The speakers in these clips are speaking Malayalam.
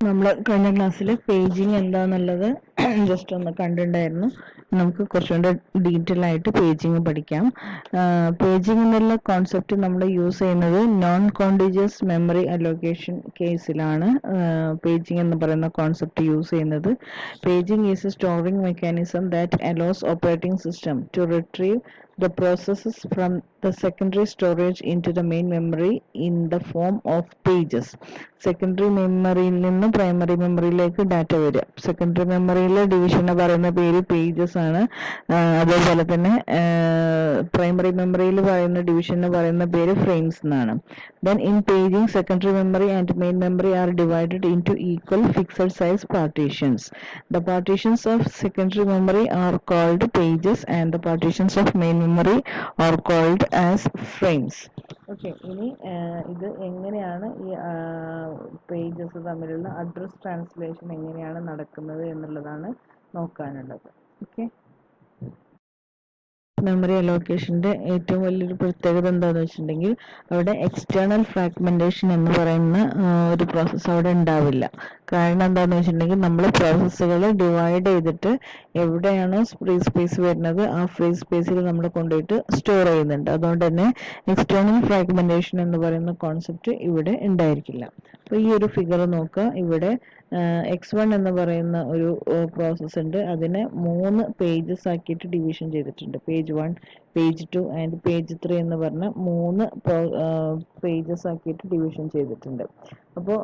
നമ്മൾ കഴിഞ്ഞ ക്ലാസ്സിൽ പേജിങ് എന്താന്നുള്ളത് ജസ്റ്റ് ഒന്ന് കണ്ടിട്ടുണ്ടായിരുന്നു. നമുക്ക് കുറച്ചുകൂടെ ഡീറ്റെയിൽ ആയിട്ട് പേജിങ് പഠിക്കാം. പേജിങ് എന്നുള്ള കോൺസെപ്റ്റ് നമ്മൾ യൂസ് ചെയ്യുന്നത് നോൺ കോണ്ടിജിയസ് മെമ്മറി അലോക്കേഷൻ കേസിലാണ് പേജിങ് എന്ന് പറയുന്ന കോൺസെപ്റ്റ് യൂസ് ചെയ്യുന്നത്. Paging is a storing mechanism that allows operating system to retrieve the processes from the secondary storage into the main memory in the form of pages. Secondary മെമ്മറിയിൽ നിന്ന് പ്രൈമറി മെമ്മറിയിലേക്ക് ഡാറ്റ വരിക. സെക്കൻഡറി മെമ്മറിയിലെ ഡിവിഷന് പറയുന്ന പേര് പേജസ് ആണ്. അതേപോലെ തന്നെ പ്രൈമറി മെമ്മറിയിൽ പറയുന്ന ഡിവിഷന് പറയുന്ന പേര് ഫ്രെയിംസ് എന്നാണ്. Then in paging, secondary memory and main memory are divided into equal fixed size partitions. The partitions of secondary memory are called pages and the partitions of main memory are called as frames. Okay, ഇനി ഇത് എങ്ങനെയാണ് ഈ പേജസ് തമ്മിലുള്ള അഡ്രസ് ട്രാൻസ്ലേഷൻ എങ്ങനെയാണ് നടക്കുന്നത് എന്നുള്ളതാണ് നോക്കാനുള്ളത്. ഓക്കെ, മെമ്മറി അലോക്കേഷൻ്റെ ഏറ്റവും വലിയൊരു പ്രത്യേകത എന്താണെന്ന് വെച്ചിട്ടുണ്ടെങ്കിൽ അവിടെ എക്സ്റ്റേണൽ ഫ്രാഗ്മെൻറ്റേഷൻ എന്ന് പറയുന്ന ഒരു പ്രോസസ്സ് അവിടെ ഉണ്ടാവില്ല. കാരണം എന്താണെന്ന് വെച്ചിട്ടുണ്ടെങ്കിൽ നമ്മൾ പ്രോസസ്സുകൾ ഡിവൈഡ് ചെയ്തിട്ട് എവിടെയാണോ ഫ്രീ സ്പേസ് വരുന്നത് ആ ഫ്രീ സ്പേസിൽ നമ്മൾ കൊണ്ടുപോയിട്ട് സ്റ്റോർ ചെയ്യുന്നുണ്ട്. അതുകൊണ്ട് തന്നെ എക്സ്റ്റേണൽ ഫ്രാഗ്മെൻറ്റേഷൻ എന്ന് പറയുന്ന കോൺസെപ്റ്റ് ഇവിടെ ഉണ്ടായിരിക്കില്ല. അപ്പോൾ ഈ ഒരു ഫിഗർ നോക്കുക. ഇവിടെ x1 എന്ന് പറയുന്ന ഒരു പ്രോസസ്സ് ഉണ്ട്. അതിനെ 3 പേജസ് ആക്കിയിട്ട് ഡിവിഷൻ ചെയ്തിട്ടുണ്ട്. പേജ് 1, പേജ് 2 ആൻഡ് പേജ് 3 എന്ന് പറഞ്ഞ 3 പേജസ് ആക്കിയിട്ട് ഡിവിഷൻ ചെയ്തിട്ടുണ്ട്. അപ്പോൾ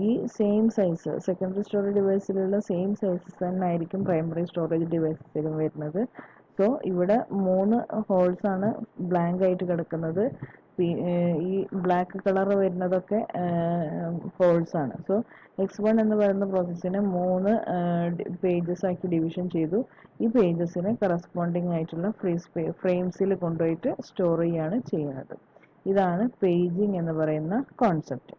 ഈ സെയിം സൈസ് സെക്കൻഡറി സ്റ്റോറേജ് ഡിവൈസിലുള്ള സെയിം സൈസസ് തന്നെ ആയിരിക്കും പ്രൈമറി സ്റ്റോറേജ് ഡിവൈസസിലും വരുന്നത്. സോ ഇവിടെ 3 ഹോൾസ് ആണ് ബ്ലാങ്ക് ആയിട്ട് കിടക്കുന്നത്. ഈ ബ്ലാക്ക് കളർ വരുന്നതൊക്കെ ഹോൾസ് ആണ്. സോ x1 എന്ന് പറയുന്ന പ്രോസസ്സിനെ 3 പേജസ് ആക്കി ഡിവിഷൻ ചെയ്തു. ഈ പേജസിനെ കറസ്പോണ്ടിങ് ആയിട്ടുള്ള ഫ്രെയിംസിൽ കൊണ്ടുപോയിട്ട് സ്റ്റോർ ചെയ്യാണ് ചെയ്യുന്നത്. ഇതാണ് പേജിങ് എന്ന് പറയുന്ന കോൺസെപ്റ്റ്.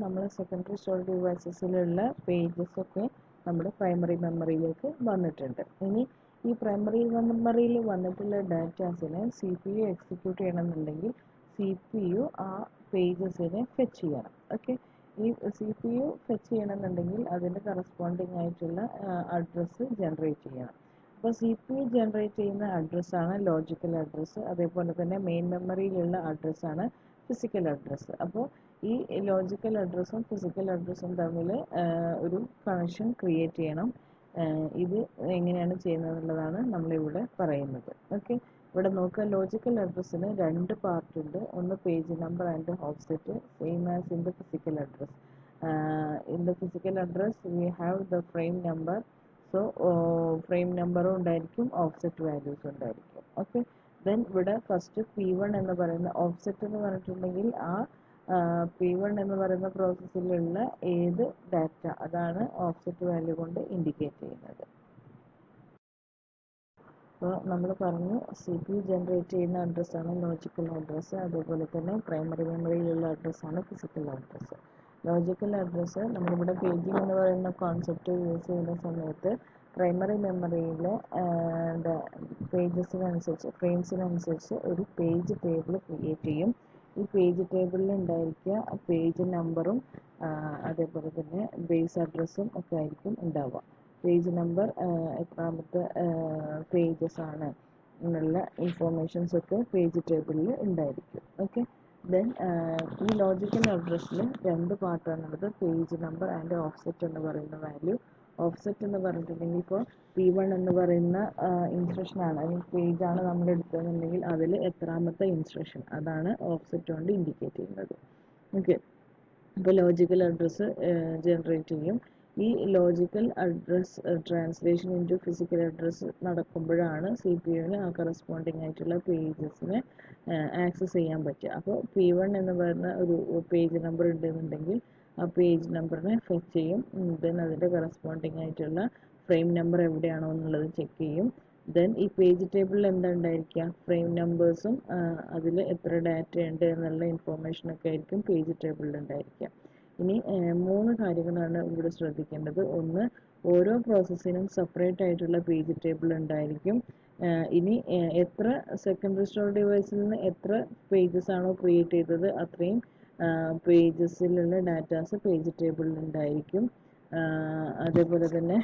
നമ്മൾ സെക്കൻഡറി സ്റ്റോറേജ് ഡിവൈസസിലുള്ള പേജസ് ഒക്കെ നമ്മുടെ പ്രൈമറി മെമ്മറിയിലേക്ക് വന്നിട്ടുണ്ട്. ഇനി ഈ പ്രൈമറി മെമ്മറിയിൽ വന്നിട്ടുള്ള ഡാറ്റാസിനെ CPU എക്സിക്യൂട്ട് ചെയ്യണമെന്നുണ്ടെങ്കിൽ CPU ആ പേജസിനെ ഫെച്ച് ചെയ്യണം. ഓക്കെ, ഈ CPU ഫെച്ച് ചെയ്യണമെന്നുണ്ടെങ്കിൽ അതിൻ്റെ കറസ്പോണ്ടിങ് ആയിട്ടുള്ള അഡ്രസ്സ് ജനറേറ്റ് ചെയ്യണം. അപ്പോൾ CPU ജനറേറ്റ് ചെയ്യുന്ന അഡ്രസ്സാണ് ലോജിക്കൽ അഡ്രസ്സ്. അതേപോലെ തന്നെ മെയിൻ മെമ്മറിയിലുള്ള അഡ്രസ്സാണ് ഫിസിക്കൽ അഡ്രസ്സ്. അപ്പോൾ ഈ ലോജിക്കൽ അഡ്രസ്സും ഫിസിക്കൽ അഡ്രസ്സും തമ്മിൽ ഒരു കണക്ഷൻ ക്രിയേറ്റ് ചെയ്യണം. ഇത് എങ്ങനെയാണ് ചെയ്യുന്നത് എന്നുള്ളതാണ് നമ്മളിവിടെ പറയുന്നത്. ഓക്കെ, ഇവിടെ നോക്കുക. ലോജിക്കൽ അഡ്രസ്സിന് 2 പാർട്ട് ഉണ്ട്. ഒന്ന് page number and offset, same as in the physical address. In the physical address we have the frame number. So frame നമ്പറും ഉണ്ടായിരിക്കും, ഓഫ്സെറ്റ് വാല്യൂസും ഉണ്ടായിരിക്കും. ഓക്കെ, ദെൻ ഇവിടെ ഫസ്റ്റ് P1 എന്ന് പറയുന്ന ഓഫ്സെറ്റ് എന്ന് പറഞ്ഞിട്ടുണ്ടെങ്കിൽ ആ P1 എന്ന് പറയുന്ന പ്രോസസ്സിലുള്ള ഏത് ഡാറ്റ അതാണ് ഓഫ്സെറ്റ് വാല്യൂ കൊണ്ട് ഇൻഡിക്കേറ്റ് ചെയ്യുന്നത്. അപ്പോൾ നമ്മൾ പറഞ്ഞു CPU ജനറേറ്റ് ചെയ്യുന്ന അഡ്രസ്സാണ് ലോജിക്കൽ അഡ്രസ്സ്. അതേപോലെ തന്നെ പ്രൈമറി മെമ്മറിയിലുള്ള അഡ്രസ്സാണ് ഫിസിക്കൽ അഡ്രസ്സ്. ലോജിക്കൽ അഡ്രസ്സ് നമ്മളിവിടെ പേജിങ് എന്ന് പറയുന്ന കോൺസെപ്റ്റ് യൂസ് ചെയ്യുന്ന സമയത്ത് പ്രൈമറി മെമ്മറിയിലെ പേജസിനനുസരിച്ച് ഫ്രെയിംസിനനുസരിച്ച് ഒരു പേജ് ടേബിൾ ക്രിയേറ്റ് ചെയ്യും. ഈ പേജ് ടേബിളിൽ ഉണ്ടായിരിക്കുക പേജ് നമ്പറും അതേപോലെ തന്നെ ബേസ് അഡ്രസ്സും ഒക്കെ ആയിരിക്കും ഉണ്ടാവുക. പേജ് നമ്പർ എത്രാമത്തെ പേജസ് ആണ് എന്നുള്ള ഇൻഫോർമേഷൻസ് ഒക്കെ പേജ് ടേബിളിൽ ഉണ്ടായിരിക്കും. ഓക്കെ, ദെൻ ഈ ലോജിക്കൽ അഡ്രസ്സിൽ 2 പാർട്ടാണുള്ളത്, പേജ് നമ്പർ ആൻഡ് ഓഫ്സെറ്റ് എന്ന് പറയുന്ന വാല്യൂ. ഓഫ്സെറ്റ് എന്ന് പറഞ്ഞിട്ടുണ്ടെങ്കിൽ ഇപ്പോൾ P1 എന്ന് പറയുന്ന ഇൻസ്ട്രക്ഷനാണ്, അല്ലെങ്കിൽ പേജാണ് നമ്മൾ എടുത്തതെന്നുണ്ടെങ്കിൽ അതിൽ എത്രാമത്തെ ഇൻസ്ട്രക്ഷൻ അതാണ് ഓഫ്സെറ്റ് കൊണ്ട് ഇൻഡിക്കേറ്റ് ചെയ്യുന്നത്. ഓക്കെ, അപ്പോൾ ലോജിക്കൽ അഡ്രസ്സ് ജനറേറ്റ് ചെയ്യും. ഈ logical address translation into physical address നടക്കുമ്പോഴാണ് CPUവിന് ആ കറസ്പോണ്ടിങ് ആയിട്ടുള്ള പേജസിനെ ആക്സസ് ചെയ്യാൻ പറ്റുക. അപ്പോൾ P1 എന്ന് പറയുന്ന ഒരു പേജ് നമ്പർ ഉണ്ടെന്നുണ്ടെങ്കിൽ ആ പേജ് നമ്പറിനെ ഫെച്ച് ചെയ്യും. ദെൻ അതിൻ്റെ കറസ്പോണ്ടിങ് ആയിട്ടുള്ള ഫ്രെയിം നമ്പർ എവിടെയാണോ എന്നുള്ളത് ചെക്ക് ചെയ്യും. ദെൻ ഈ പേജ് ടേബിളിൽ എന്താ ഉണ്ടായിരിക്കുക, ഫ്രെയിം നമ്പേഴ്സും അതിൽ എത്ര ഡാറ്റ ഉണ്ട് എന്നുള്ള ഇൻഫോർമേഷനൊക്കെ ആയിരിക്കും പേജ് ടേബിളിൽ ഉണ്ടായിരിക്കുക. ഇനി 3 കാര്യങ്ങളാണ് ഇവിടെ ശ്രദ്ധിക്കേണ്ടത്. ഒന്ന്, ഓരോ പ്രോസസ്സിനും സെപ്പറേറ്റ് ആയിട്ടുള്ള പേജ് ടേബിൾ ഉണ്ടായിരിക്കും. ഇനി എത്ര സെക്കൻഡറി സ്റ്റോറേജ് ഡിവൈസിൽ നിന്ന് എത്ര പേജസ് ആണോ ക്രിയേറ്റ് ചെയ്തത് അത്രയും പേജസിലുള്ള ഡാറ്റാസ് പേജ് ടേബിളിൽ ഉണ്ടായിരിക്കും. അതേപോലെ തന്നെ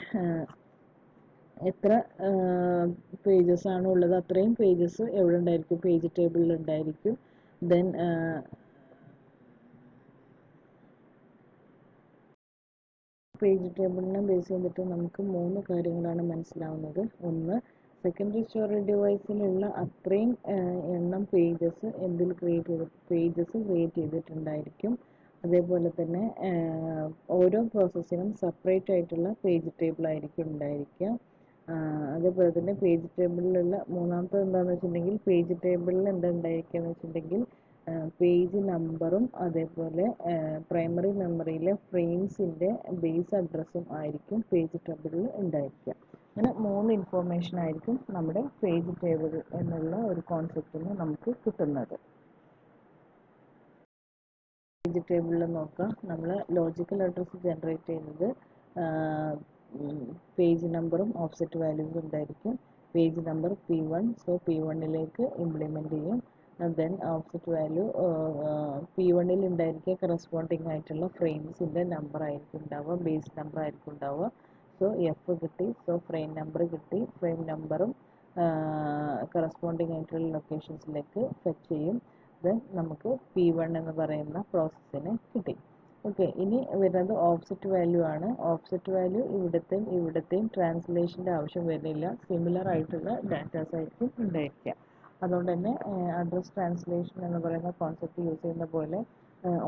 എത്ര പേജസ് ആണ് ഉള്ളത് അത്രയും പേജസ് എവിടെ ഉണ്ടായിരിക്കും, പേജ് ടേബിളിൽ ഉണ്ടായിരിക്കും. ദെൻ പേജ് ടേബിളിനെ ബേസ് ചെയ്തിട്ട് നമുക്ക് 3 കാര്യങ്ങളാണ് മനസ്സിലാവുന്നത്. ഒന്ന്, സെക്കൻഡറി സ്റ്റോറേജ് ഡിവൈസിലുള്ള അത്രയും എണ്ണം പേജസ് ക്രിയേറ്റ് ചെയ്തിട്ടുണ്ടായിരിക്കും. അതേപോലെ തന്നെ ഓരോ പ്രോസസ്സിനും സെപ്പറേറ്റ് ആയിട്ടുള്ള പേജ് ടേബിൾ ആയിരിക്കും ഉണ്ടായിരിക്കുക. അതേപോലെ തന്നെ പേജ് ടേബിളിലുള്ള മൂന്നാമത്തെ എന്താണെന്ന് വെച്ചിട്ടുണ്ടെങ്കിൽ, പേജ് ടേബിളിൽ എന്താ ഉണ്ടായിരിക്കുക എന്ന് വെച്ചിട്ടുണ്ടെങ്കിൽ പേജ് നമ്പറും അതേപോലെ പ്രൈമറി മെമ്മറിയിലെ ഫ്രെയിംസിൻ്റെ ബേസ് അഡ്രസ്സും ആയിരിക്കും പേജ് ടേബിളിൽ ഉണ്ടായിരിക്കുക. അങ്ങനെ 3 ഇൻഫോർമേഷൻ ആയിരിക്കും നമ്മുടെ പേജ് ടേബിൾ എന്നുള്ള ഒരു കോൺസെപ്റ്റിൽ നിന്ന് നമുക്ക് കിട്ടുന്നത്. പേജ് ടേബിളിൽ നോക്കാം, നമ്മൾ ലോജിക്കൽ അഡ്രസ്സ് ജനറേറ്റ് ചെയ്യുന്നത് പേജ് നമ്പറും ഓഫ്സെറ്റ് വാല്യൂസും ഉണ്ടായിരിക്കും. പേജ് നമ്പർ P1, സോ P1ലേക്ക് ഇംപ്ലിമെൻറ്റ് ചെയ്യും. ദെൻ ഓഫ്സെറ്റ് വാല്യൂ P1ൽ ഉണ്ടായിരിക്കുക കറസ്പോണ്ടിങ് ആയിട്ടുള്ള ഫ്രെയിംസിൻ്റെ നമ്പർ ആയിരിക്കും ഉണ്ടാവുക, ബേസ് നമ്പർ ആയിരിക്കും ഉണ്ടാവുക. സോ എഫ് കിട്ടി, സോ ഫ്രെയിം നമ്പർ കിട്ടി, ഫ്രെയിം നമ്പറും കറസ്പോണ്ടിങ് ആയിട്ടുള്ള ലൊക്കേഷൻസിലേക്ക് ഫെച്ച് ചെയ്യും. ദെൻ നമുക്ക് P1 എന്ന് പറയുന്ന പ്രോസസ്സിനെ കിട്ടി. ഓക്കെ, ഇനി വരുന്നത് ഓഫ്സെറ്റ് വാല്യൂ ആണ്. ഓഫ്സെറ്റ് വാല്യൂ ഇവിടത്തെയും ട്രാൻസ്ലേഷൻ്റെ ആവശ്യം വരുന്നില്ല, സിമിലർ ആയിട്ടുള്ള ഡാറ്റാസ് ആയിരിക്കും ഉണ്ടായിരിക്കുക. അതുകൊണ്ട് തന്നെ അഡ്രസ് ട്രാൻസ്ലേഷൻ എന്ന് പറയുന്ന കോൺസെപ്റ്റ് യൂസ് ചെയ്യുന്ന പോലെ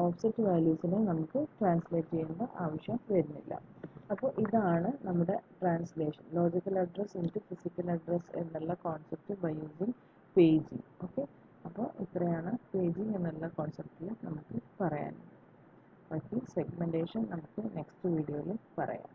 ഓഫ്സെറ്റ് വാല്യൂസിനെ നമുക്ക് ട്രാൻസ്ലേറ്റ് ചെയ്യേണ്ട ആവശ്യം വരുന്നില്ല. അപ്പോൾ ഇതാണ് നമ്മുടെ translation, logical address into physical address എന്നുള്ള concept by using paging. Okay, അപ്പോൾ ഇത്രയാണ് പേജിങ് എന്നുള്ള കോൺസെപ്റ്റിൽ നമുക്ക് പറയാനുള്ളത്. ബാക്കി സെഗ്മെൻറ്റേഷൻ നമുക്ക് നെക്സ്റ്റ് വീഡിയോയിൽ പറയാം.